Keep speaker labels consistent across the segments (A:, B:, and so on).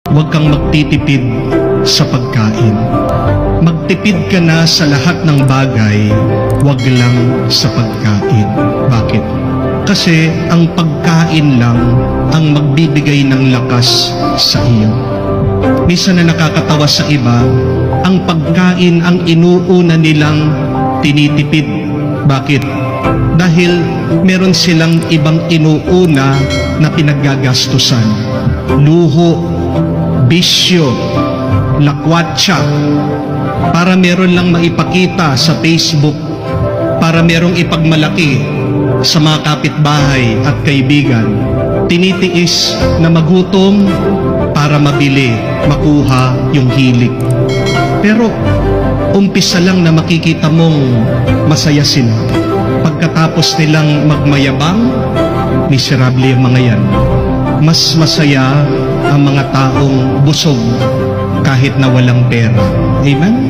A: Huwag kang magtitipid sa pagkain. Magtipid ka na sa lahat ng bagay, huwag lang sa pagkain. Bakit? Kasi ang pagkain lang ang magbibigay ng lakas sa iyo. Minsan na nakakatawa sa iba, ang pagkain ang inuuna nilang tinitipid. Bakit? Dahil meron silang ibang inuuna na pinaggagastusan. Luho, bisyo, lakwatsa, para meron lang maipakita sa Facebook, para merong ipagmalaki sa mga kapitbahay at kaibigan. Tinitiis na magutom para mabili, makuha yung hilig. Pero umpisa lang na makikita mong masaya sila. Pagkatapos nilang magmayabang, miserable yung mga yan. Mas masaya ang mga taong busog kahit na walang pera. Amen?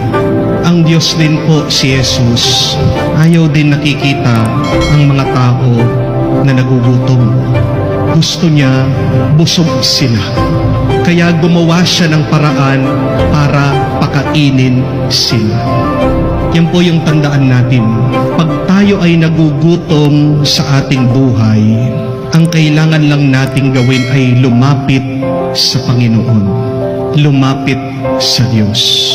A: Ang Diyos din po, si Jesus, ayaw din nakikita ang mga tao na nagugutom. Gusto niya busog sila. Kaya gumawa siya ng paraan para pakainin sila. Yan po yung tandaan natin. Pag tayo ay nagugutom sa ating buhay, ang kailangan lang nating gawin ay lumapit sa Panginoon. Lumapit sa Diyos.